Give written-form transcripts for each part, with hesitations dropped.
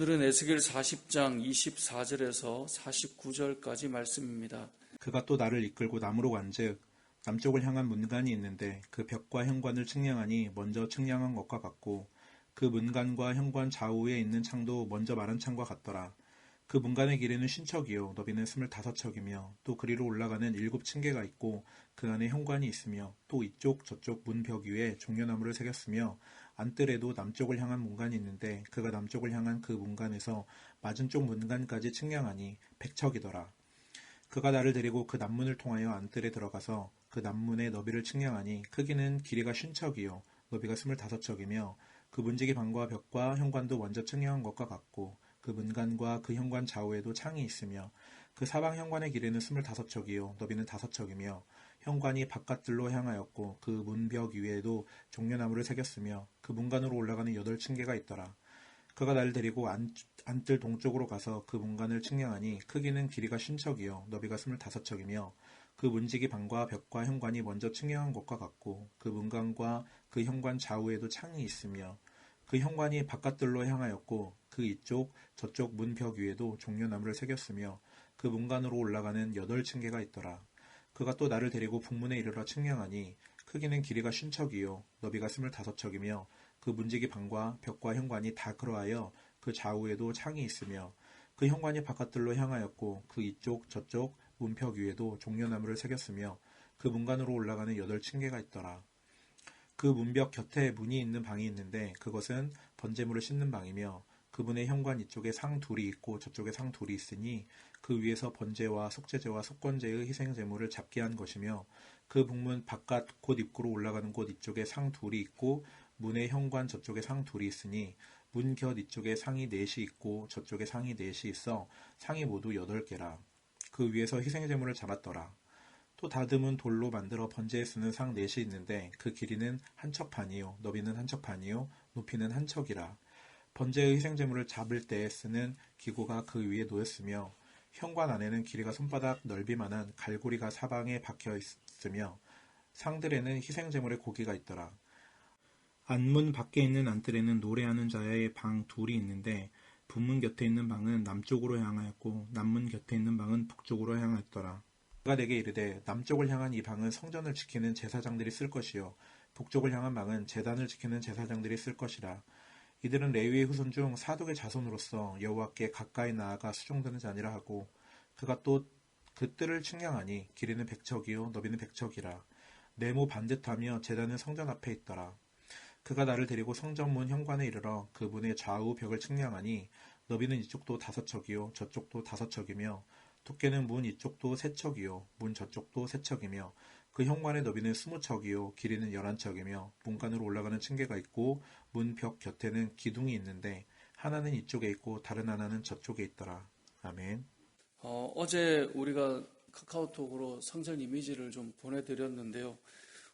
오늘은 에스겔 40장 24절에서 49절까지 말씀입니다. 그가 또 나를 이끌고 남으로 간즉 남쪽을 향한 문간이 있는데 그 벽과 현관을 측량하니 먼저 측량한 것과 같고 그 문간과 현관 좌우에 있는 창도 먼저 마른 창과 같더라. 그 문간의 길이는 50척이요 너비는 25척이며 또 그리로 올라가는 7층계가 있고 그 안에 현관이 있으며 또 이쪽 저쪽 문벽 위에 종려나무를 새겼으며 안뜰에도 남쪽을 향한 문간이 있는데 그가 남쪽을 향한 그 문간에서 맞은쪽 문간까지 측량하니 100척이더라. 그가 나를 데리고 그 남문을 통하여 안뜰에 들어가서 그 남문의 너비를 측량하니 크기는 길이가 50척이요 너비가 25척이며 그 문지기 방과 벽과 현관도 먼저 측량한 것과 같고 그 문간과 그 현관 좌우에도 창이 있으며 그 사방 현관의 길이는 25척이요 너비는 5척이며 현관이 바깥들로 향하였고 그 문벽 위에도 종려나무를 새겼으며 그 문간으로 올라가는 8층계가 있더라. 그가 나를 데리고 안뜰 동쪽으로 가서 그 문간을 측량하니 크기는 길이가 50척이요 너비가 25척이며 그 문지기 방과 벽과 현관이 먼저 측량한 것과 같고 그 문간과 그 현관 좌우에도 창이 있으며 그 현관이 바깥들로 향하였고 그 이쪽 저쪽 문벽 위에도 종려나무를 새겼으며 그 문간으로 올라가는 8층계가 있더라. 그가 또 나를 데리고 북문에 이르러 측량하니 크기는 길이가 50척이요 너비가 25척이며 그 문지기 방과 벽과 현관이 다 그러하여 그 좌우에도 창이 있으며 그 현관이 바깥들로 향하였고 그 이쪽 저쪽 문벽 위에도 종려나무를 새겼으며 그 문간으로 올라가는 8층계가 있더라. 그 문벽 곁에 문이 있는 방이 있는데 그것은 번제물을 씻는 방이며 그 문의 현관 이쪽에 상 둘이 있고 저쪽에 상 둘이 있으니 그 위에서 번제와 속죄제와 속건제의 희생제물을 잡게 한 것이며 그 북문 바깥 곧 입구로 올라가는 곳 이쪽에 상 둘이 있고 문의 현관 저쪽에 상 둘이 있으니 문 곁 이쪽에 상이 4시 있고 저쪽에 상이 4시 있어 상이 모두 8개라. 그 위에서 희생제물을 잡았더라. 또 다듬은 돌로 만들어 번제에 쓰는 상 4시 있는데 그 길이는 1척 반이요 너비는 1척 반이요 높이는 1척이라. 번제의 희생제물을 잡을 때에 쓰는 기구가 그 위에 놓였으며 현관 안에는 길이가 손바닥 넓이만한 갈고리가 사방에 박혀 있으며 상들에는 희생제물의 고기가 있더라. 안문 밖에 있는 안뜰에는 노래하는 자의 방 둘이 있는데 북문 곁에 있는 방은 남쪽으로 향하였고 남문 곁에 있는 방은 북쪽으로 향하였더라. 그가 내게 이르되 남쪽을 향한 이 방은 성전을 지키는 제사장들이 쓸 것이요 북쪽을 향한 방은 제단을 지키는 제사장들이 쓸 것이라. 이들은 레위의 후손 중 사독의 자손으로서 여호와께 가까이 나아가 수종드는 자니라 하고 그가 또 그 뜰을 측량하니 길이는 100척이요 너비는 100척이라. 네모 반듯하며 제단은 성전 앞에 있더라. 그가 나를 데리고 성전문 현관에 이르러 그 문의 좌우 벽을 측량하니 너비는 이쪽도 5척이요 저쪽도 5척이며 두께는 문 이쪽도 3척이요 문 저쪽도 3척이며 그 현관의 너비는 20척이요 길이는 11척이며 문간으로 올라가는 층계가 있고 문 벽 곁에는 기둥이 있는데 하나는 이쪽에 있고 다른 하나는 저쪽에 있더라. 아멘. 어제 우리가 카카오톡으로 성전 이미지를 좀 보내드렸는데요.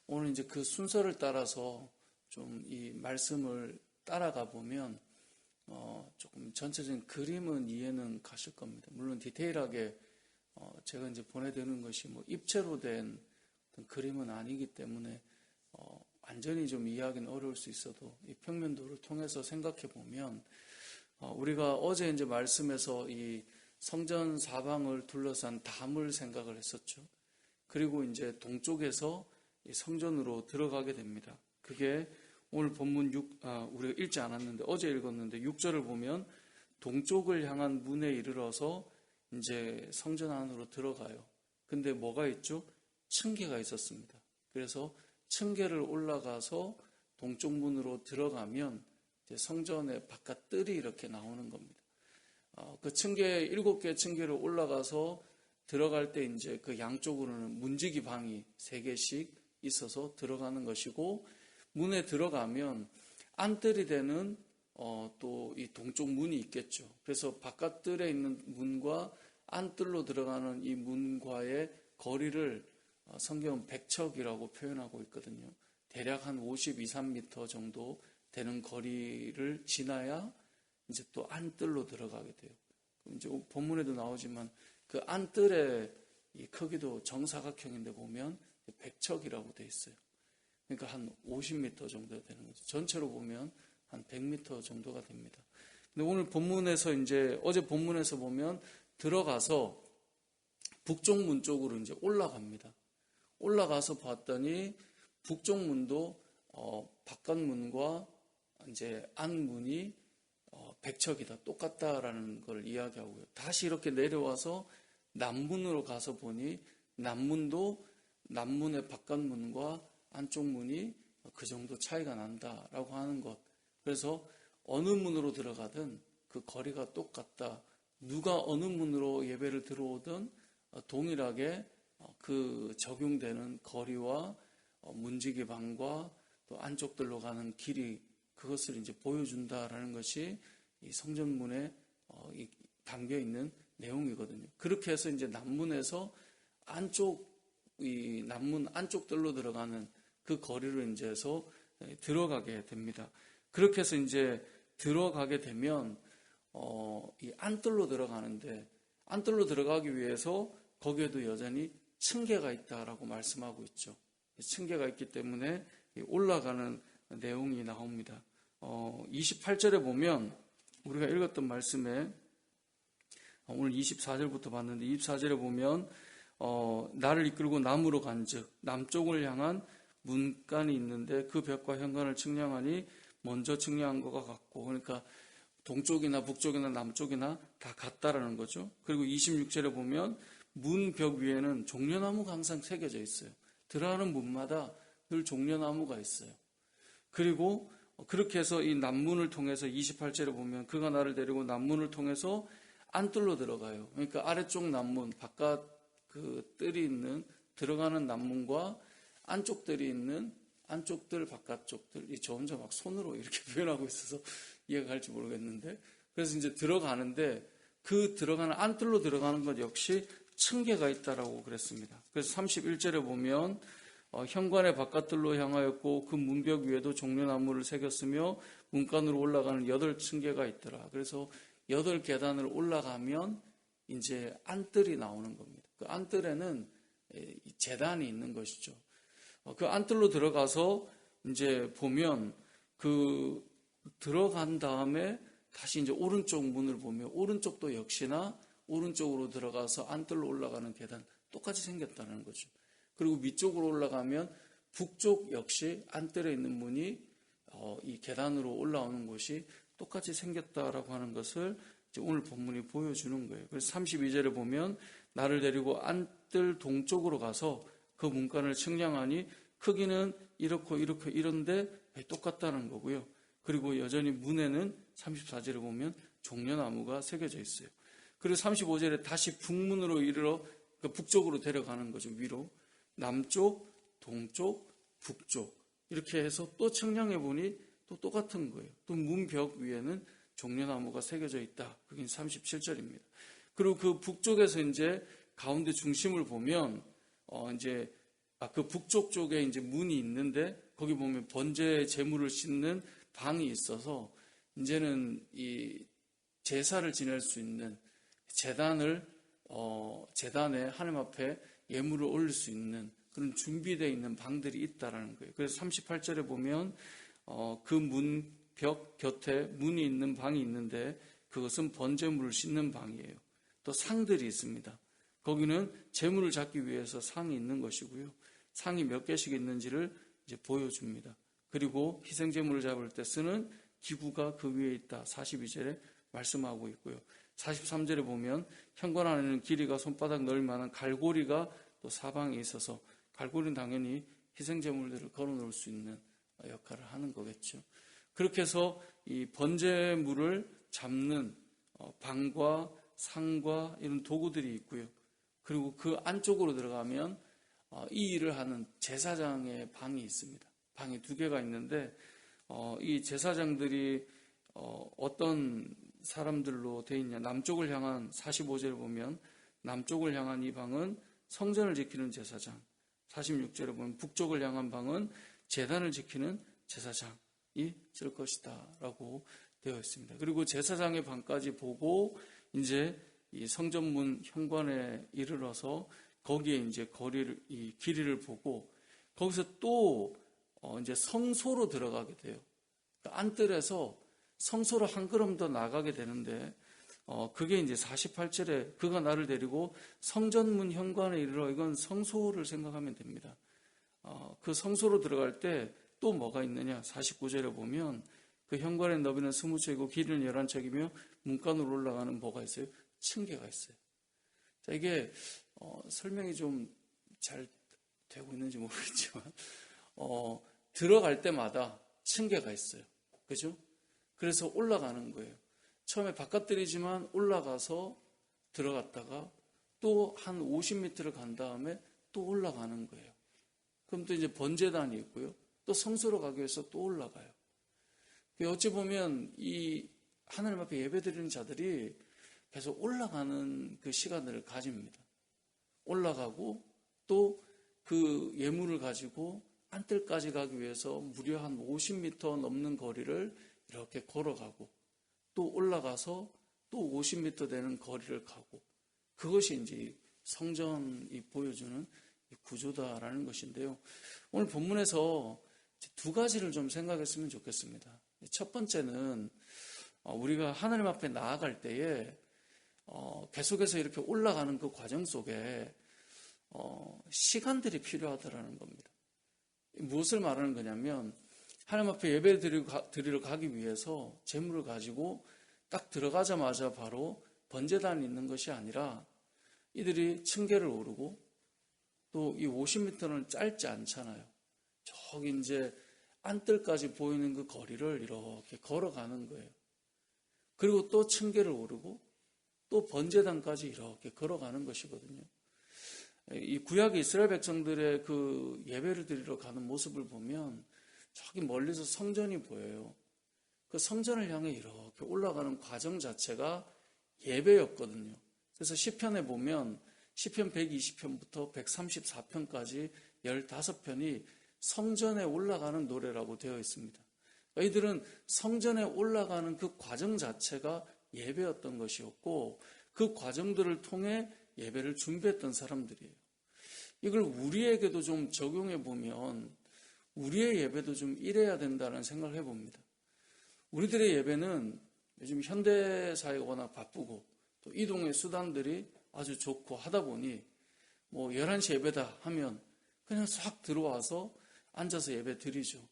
오늘 이제 그 순서를 따라서 좀 이 말씀을 따라가 보면 조금 전체적인 그림은 이해는 가실 겁니다. 물론 디테일하게 제가 이제 보내드리는 것이 뭐 입체로 된 어떤 그림은 아니기 때문에 완전히 좀 이해하기는 어려울 수 있어도 이 평면도를 통해서 생각해 보면 우리가 어제 이제 말씀에서 이 성전 사방을 둘러싼 담을 생각을 했었죠. 그리고 이제 동쪽에서 이 성전으로 들어가게 됩니다. 그게 오늘 본문 우리가 읽지 않았는데 어제 읽었는데 6절을 보면 동쪽을 향한 문에 이르러서 이제 성전 안으로 들어가요. 근데 뭐가 있죠? 층계가 있었습니다. 그래서 층계를 올라가서 동쪽 문으로 들어가면 이제 성전의 바깥 뜰이 이렇게 나오는 겁니다. 그 층계 7개 층계를 올라가서 들어갈 때 이제 그 양쪽으로는 문지기 방이 3개씩 있어서 들어가는 것이고 문에 들어가면 안뜰이 되는 또 이 동쪽 문이 있겠죠. 그래서 바깥뜰에 있는 문과 안뜰로 들어가는 이 문과의 거리를 성경은 100척이라고 표현하고 있거든요. 대략 한 52, 3m 정도 되는 거리를 지나야 이제 또 안뜰로 들어가게 돼요. 이제 본문에도 나오지만 그 안뜰의 이 크기도 정사각형인데 보면 100척이라고 돼 있어요. 그러니까 한 50m 정도 되는 거죠. 전체로 보면 한 100m 정도가 됩니다. 근데 오늘 본문에서 이제 어제 본문에서 보면 들어가서 북쪽 문 쪽으로 이제 올라갑니다. 올라가서 봤더니 북쪽 문도 바깥 문과 이제 안 문이 백척이다, 똑같다라는 걸 이야기하고요. 다시 이렇게 내려와서 남문으로 가서 보니 남문의 바깥 문과 안쪽 문이 그 정도 차이가 난다라고 하는 것. 그래서 어느 문으로 들어가든 그 거리가 똑같다. 누가 어느 문으로 예배를 들어오든 동일하게 그 적용되는 거리와 문지기 방과 또 안쪽들로 가는 길이 그것을 이제 보여준다라는 것이 이 성전문에 담겨 있는 내용이거든요. 그렇게 해서 이제 남문에서 이 남문 안쪽들로 들어가는 그 거리로 이제서 들어가게 됩니다. 그렇게 해서 이제 들어가게 되면 이 안뜰로 들어가는데 안뜰로 들어가기 위해서 거기에도 여전히 층계가 있다라고 말씀하고 있죠. 층계가 있기 때문에 올라가는 내용이 나옵니다. 28절에 보면 우리가 읽었던 말씀에 오늘 24절부터 봤는데 24절에 보면 나를 이끌고 남으로 간즉 남쪽을 향한 문간이 있는데 그 벽과 현관을 측량하니 먼저 측량한 것과 같고, 그러니까 동쪽이나 북쪽이나 남쪽이나 다 같다라는 거죠. 그리고 26절에 보면 문 벽 위에는 종려나무가 항상 새겨져 있어요. 들어가는 문마다 늘 종려나무가 있어요. 그리고 그렇게 해서 이 남문을 통해서 28절에 보면 그가 나를 데리고 남문을 통해서 안뜰로 들어가요. 그러니까 아래쪽 남문, 바깥 그 뜰이 있는 들어가는 남문과 안쪽들이 있는 안쪽들, 바깥쪽들, 저 혼자 막 손으로 이렇게 표현하고 있어서 이해가 갈지 모르겠는데, 그래서 이제 들어가는데 그 들어가는 안뜰로 들어가는 것 역시 층계가 있다라고 그랬습니다. 그래서 31절에 보면 현관의 바깥들로 향하였고 그 문벽 위에도 종려나무를 새겼으며 문간으로 올라가는 8층계가 있더라. 그래서 8계단을 올라가면 이제 안뜰이 나오는 겁니다. 그 안뜰에는 제단이 있는 것이죠. 그 안뜰로 들어가서 이제 보면 그 들어간 다음에 다시 이제 오른쪽 문을 보면 오른쪽도 역시나 오른쪽으로 들어가서 안뜰로 올라가는 계단 똑같이 생겼다는 거죠. 그리고 위쪽으로 올라가면 북쪽 역시 안뜰에 있는 문이 이 계단으로 올라오는 곳이 똑같이 생겼다라고 하는 것을 이제 오늘 본문이 보여주는 거예요. 그래서 32절에 보면 나를 데리고 안뜰 동쪽으로 가서 그 문간을 측량하니 크기는 이렇고 이런데 똑같다는 거고요. 그리고 여전히 문에는 34절에 보면 종려나무가 새겨져 있어요. 그리고 35절에 다시 북문으로 이르러 그러니까 북쪽으로 데려가는 거죠. 위로 남쪽, 동쪽, 북쪽 이렇게 해서 또 측량해 보니 또 똑같은 거예요. 또 문벽 위에는 종려나무가 새겨져 있다. 그게 37절입니다. 그리고 그 북쪽에서 이제 가운데 중심을 보면 이제 그 북쪽 쪽에 이제 문이 있는데 거기 보면 번제 제물을 싣는 방이 있어서 이제는 이 제사를 지낼 수 있는 제단에 하나님 앞에 예물을 올릴 수 있는 그런 준비되어 있는 방들이 있다라는 거예요. 그래서 38절에 보면 그 문벽 곁에 문이 있는 방이 있는데 그것은 번제물을 싣는 방이에요. 또 상들이 있습니다. 거기는 제물을 잡기 위해서 상이 있는 것이고요. 상이 몇 개씩 있는지를 이제 보여줍니다. 그리고 희생제물을 잡을 때 쓰는 기구가 그 위에 있다. 42절에 말씀하고 있고요. 43절에 보면 현관 안에는 길이가 손바닥 넓을 만한 갈고리가 또 사방에 있어서 갈고리는 당연히 희생제물들을 걸어놓을 수 있는 역할을 하는 거겠죠. 그렇게 해서 이 번제물을 잡는 방과 상과 이런 도구들이 있고요. 그리고 그 안쪽으로 들어가면 이 일을 하는 제사장의 방이 있습니다. 방이 2개가 있는데 이 제사장들이 어떤 사람들로 되어 있냐. 남쪽을 향한 45절을 보면 남쪽을 향한 이 방은 성전을 지키는 제사장, 46절에 보면 북쪽을 향한 방은 제단을 지키는 제사장이 쓸 것이다 라고 되어 있습니다. 그리고 제사장의 방까지 보고 이제 이 성전문 현관에 이르러서 거기에 이제 이 길이를 보고 거기서 또 이제 성소로 들어가게 돼요. 그러니까 안뜰에서 성소로 한 걸음 더 나가게 되는데 그게 이제 48절에 그가 나를 데리고 성전문 현관에 이르러, 이건 성소를 생각하면 됩니다. 그 성소로 들어갈 때 또 뭐가 있느냐? 49절에 보면 그 현관의 너비는 20척이고 길이는 11척이며 문간으로 올라가는 뭐가 있어요? 층계가 있어요. 자, 이게 설명이 좀 잘 되고 있는지 모르겠지만 들어갈 때마다 층계가 있어요. 그죠? 그래서 올라가는 거예요. 처음에 바깥들이지만 올라가서 들어갔다가 또 한 50m를 간 다음에 또 올라가는 거예요. 그럼 또 이제 번제단이 있고요. 또 성소로 가기 위해서 또 올라가요. 어찌 보면 이 하나님 앞에 예배드리는 자들이 계속 올라가는 그 시간들을 가집니다. 올라가고 또 그 예물을 가지고 안뜰까지 가기 위해서 무려 한 50m 넘는 거리를 이렇게 걸어가고 또 올라가서 또 50m 되는 거리를 가고, 그것이 이제 성전이 보여주는 구조다라는 것인데요. 오늘 본문에서 두 가지를 좀 생각했으면 좋겠습니다. 첫 번째는 우리가 하나님 앞에 나아갈 때에 계속해서 이렇게 올라가는 그 과정 속에 시간들이 필요하다라는 겁니다. 무엇을 말하는 거냐면 하나님 앞에 예배를 드리러 가기 위해서 제물을 가지고 딱 들어가자마자 바로 번제단이 있는 것이 아니라 이들이 층계를 오르고 또 이 50m는 짧지 않잖아요. 저기 이제 안뜰까지 보이는 그 거리를 이렇게 걸어가는 거예요. 그리고 또 층계를 오르고 또 번제단까지 이렇게 걸어가는 것이거든요. 이 구약의 이스라엘 백성들의 그 예배를 드리러 가는 모습을 보면 저기 멀리서 성전이 보여요. 그 성전을 향해 이렇게 올라가는 과정 자체가 예배였거든요. 그래서 시편에 보면 시편 120편부터 134편까지 15편이 성전에 올라가는 노래라고 되어 있습니다. 이들은 성전에 올라가는 그 과정 자체가 예배였던 것이었고, 그 과정들을 통해 예배를 준비했던 사람들이에요. 이걸 우리에게도 좀 적용해 보면 우리의 예배도 좀 이래야 된다는 생각을 해봅니다. 우리들의 예배는 요즘 현대사회가 워낙 바쁘고 또 이동의 수단들이 아주 좋고 하다 보니 11시 예배다 하면 그냥 싹 들어와서 앉아서 예배 드리죠.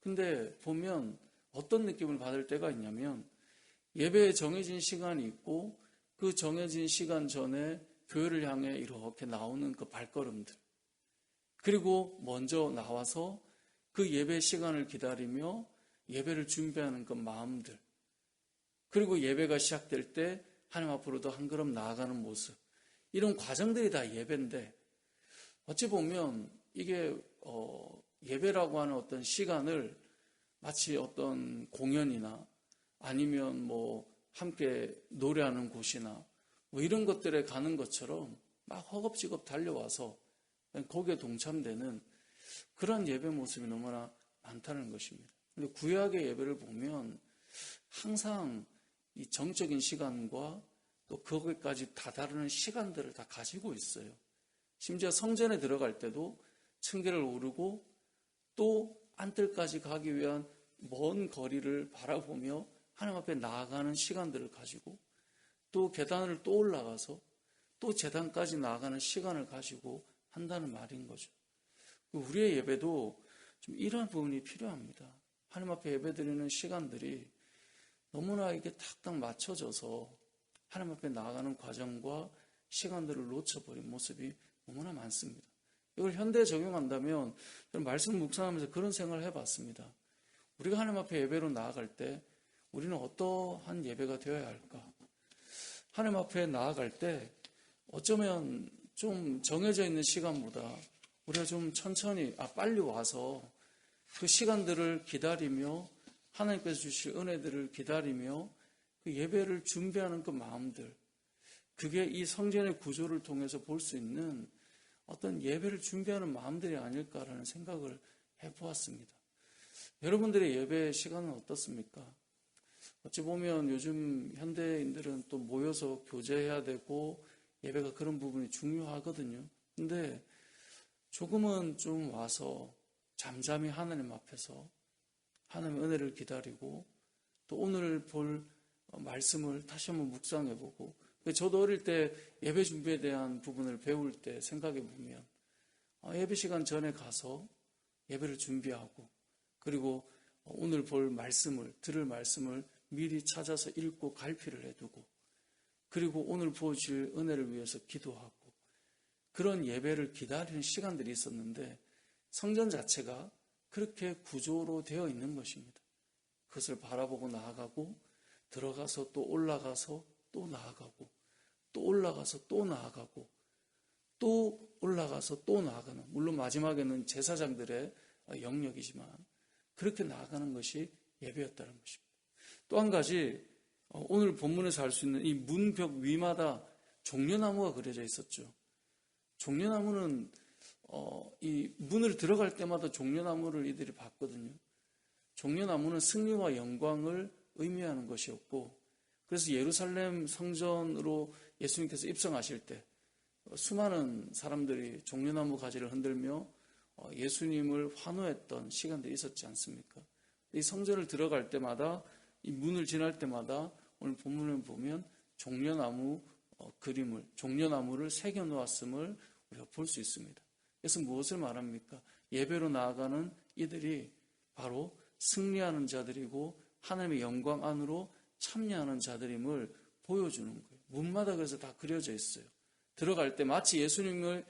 근데 보면 어떤 느낌을 받을 때가 있냐면 예배에 정해진 시간이 있고 그 정해진 시간 전에 교회를 향해 이렇게 나오는 그 발걸음들, 그리고 먼저 나와서 그 예배 시간을 기다리며 예배를 준비하는 그 마음들, 그리고 예배가 시작될 때 하나님 앞으로도 한 걸음 나아가는 모습, 이런 과정들이 다 예배인데 어찌 보면 이게 예배라고 하는 어떤 시간을 마치 어떤 공연이나 아니면 함께 노래하는 곳이나 이런 것들에 가는 것처럼 막 허겁지겁 달려와서 거기에 동참되는 그런 예배 모습이 너무나 많다는 것입니다. 근데 구약의 예배를 보면 항상 이 정적인 시간과 또 거기까지 다다르는 시간들을 다 가지고 있어요. 심지어 성전에 들어갈 때도 층계를 오르고 또 안뜰까지 가기 위한 먼 거리를 바라보며 하나님 앞에 나아가는 시간들을 가지고 또 계단을 또 올라가서 또 제단까지 나아가는 시간을 가지고 한다는 말인 거죠. 우리의 예배도 좀 이런 부분이 필요합니다. 하나님 앞에 예배드리는 시간들이 너무나 이게 탁탁 맞춰져서 하나님 앞에 나아가는 과정과 시간들을 놓쳐버린 모습이 너무나 많습니다. 이걸 현대에 적용한다면 저는 말씀 묵상하면서 그런 생각을 해봤습니다. 우리가 하나님 앞에 예배로 나아갈 때 우리는 어떠한 예배가 되어야 할까? 하나님 앞에 나아갈 때 어쩌면 좀 정해져 있는 시간보다 우리가 좀 천천히 빨리 와서 그 시간들을 기다리며 하나님께서 주실 은혜들을 기다리며 그 예배를 준비하는 그 마음들, 그게 이 성전의 구조를 통해서 볼 수 있는 어떤 예배를 준비하는 마음들이 아닐까라는 생각을 해보았습니다. 여러분들의 예배 시간은 어떻습니까? 어찌 보면 요즘 현대인들은 또 모여서 교제해야 되고 예배가 그런 부분이 중요하거든요. 근데 조금은 좀 와서 잠잠히 하나님 앞에서 하나님의 은혜를 기다리고 또 오늘 볼 말씀을 다시 한번 묵상해보고, 저도 어릴 때 예배 준비에 대한 부분을 배울 때 생각해보면 예배 시간 전에 가서 예배를 준비하고, 그리고 오늘 볼 말씀을, 들을 말씀을 미리 찾아서 읽고 갈피를 해두고, 그리고 오늘 보여줄 은혜를 위해서 기도하고, 그런 예배를 기다리는 시간들이 있었는데 성전 자체가 그렇게 구조로 되어 있는 것입니다. 그것을 바라보고 나아가고, 들어가서 또 올라가서 또 나아가고, 또 올라가서 또 나아가고, 또 올라가서 또 나아가는, 물론 마지막에는 제사장들의 영역이지만 그렇게 나아가는 것이 예배였다는 것입니다. 또 한 가지, 오늘 본문에서 알 수 있는 이 문벽 위마다 종려나무가 그려져 있었죠. 종려나무는 이 문을 들어갈 때마다 종려나무를 이들이 봤거든요. 종려나무는 승리와 영광을 의미하는 것이었고, 그래서 예루살렘 성전으로 예수님께서 입성하실 때 수많은 사람들이 종려나무 가지를 흔들며 예수님을 환호했던 시간들이 있었지 않습니까? 이 성전을 들어갈 때마다, 이 문을 지날 때마다 오늘 본문을 보면 종려나무 그림을, 종려나무를 새겨 놓았음을 우리가 볼 수 있습니다. 그래서 무엇을 말합니까? 예배로 나아가는 이들이 바로 승리하는 자들이고 하나님의 영광 안으로 참여하는 자들임을 보여주는 거예요. 문마다 그래서 다 그려져 있어요. 들어갈 때 마치 예수님을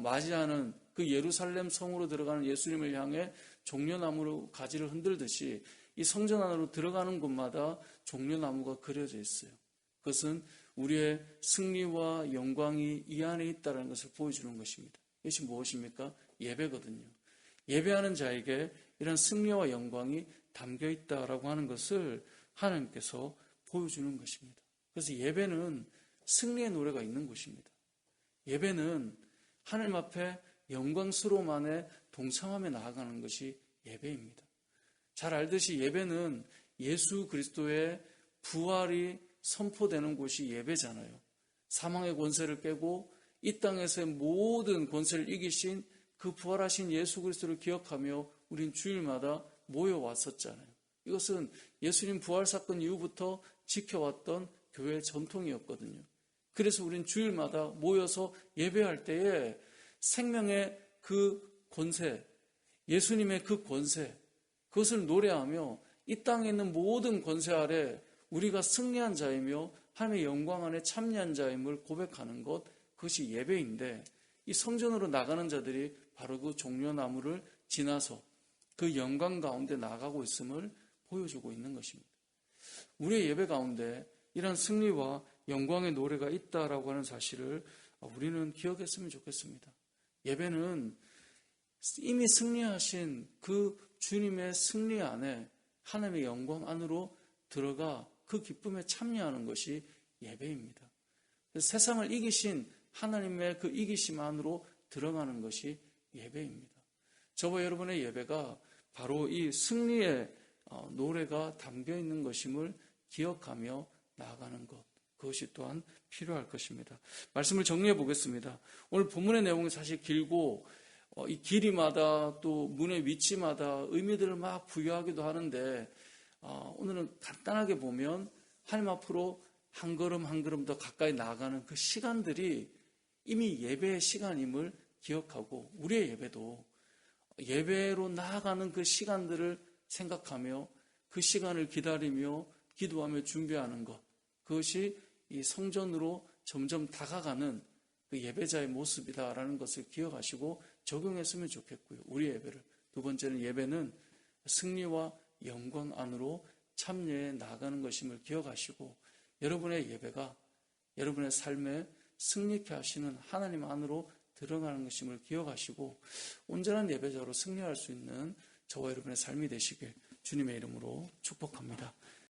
맞이하는 그 예루살렘 성으로 들어가는 예수님을 향해 종려나무로 가지를 흔들듯이 이 성전 안으로 들어가는 곳마다 종려나무가 그려져 있어요. 그것은 우리의 승리와 영광이 이 안에 있다는 것을 보여주는 것입니다. 이것이 무엇입니까? 예배거든요. 예배하는 자에게 이런 승리와 영광이 담겨 있다라고 하는 것을 하나님께서 보여주는 것입니다. 그래서 예배는 승리의 노래가 있는 곳입니다. 예배는 하나님 앞에 영광스러움만에 동참하며 나아가는 것이 예배입니다. 잘 알듯이 예배는 예수 그리스도의 부활이 선포되는 곳이 예배잖아요. 사망의 권세를 깨고 이 땅에서의 모든 권세를 이기신 그 부활하신 예수 그리스도를 기억하며 우린 주일마다 모여왔었잖아요. 이것은 예수님 부활 사건 이후부터 지켜왔던 교회의 전통이었거든요. 그래서 우린 주일마다 모여서 예배할 때에 생명의 그 권세, 예수님의 그 권세, 그것을 노래하며 이 땅에 있는 모든 권세 아래 우리가 승리한 자이며 하나님의 영광 안에 참여한 자임을 고백하는 것, 그것이 예배인데, 이 성전으로 나가는 자들이 바로 그 종려나무를 지나서 그 영광 가운데 나가고 있음을 보여주고 있는 것입니다. 우리의 예배 가운데 이런 승리와 영광의 노래가 있다라고 하는 사실을 우리는 기억했으면 좋겠습니다. 예배는 이미 승리하신 그 주님의 승리 안에 하나님의 영광 안으로 들어가 그 기쁨에 참여하는 것이 예배입니다. 세상을 이기신 하나님의 그 이기심 안으로 들어가는 것이 예배입니다. 저와 여러분의 예배가 바로 이 승리의 노래가 담겨 있는 것임을 기억하며 나아가는 것, 그것이 또한 필요할 것입니다. 말씀을 정리해 보겠습니다. 오늘 본문의 내용은 사실 길고 이 길이마다 또 문의 위치마다 의미들을 막 부여하기도 하는데, 오늘은 간단하게 보면 하나님 앞으로 한 걸음 한 걸음 더 가까이 나아가는 그 시간들이 이미 예배의 시간임을 기억하고, 우리의 예배도 예배로 나아가는 그 시간들을 생각하며 그 시간을 기다리며 기도하며 준비하는 것, 그것이 이 성전으로 점점 다가가는 그 예배자의 모습이다라는 것을 기억하시고 적용했으면 좋겠고요. 우리의 예배를. 두 번째는 예배는 승리와 영광 안으로 참여해 나가는 것임을 기억하시고, 여러분의 예배가 여러분의 삶에 승리케 하시는 하나님 안으로 들어가는 것임을 기억하시고 온전한 예배자로 승리할 수 있는 저와 여러분의 삶이 되시길 주님의 이름으로 축복합니다.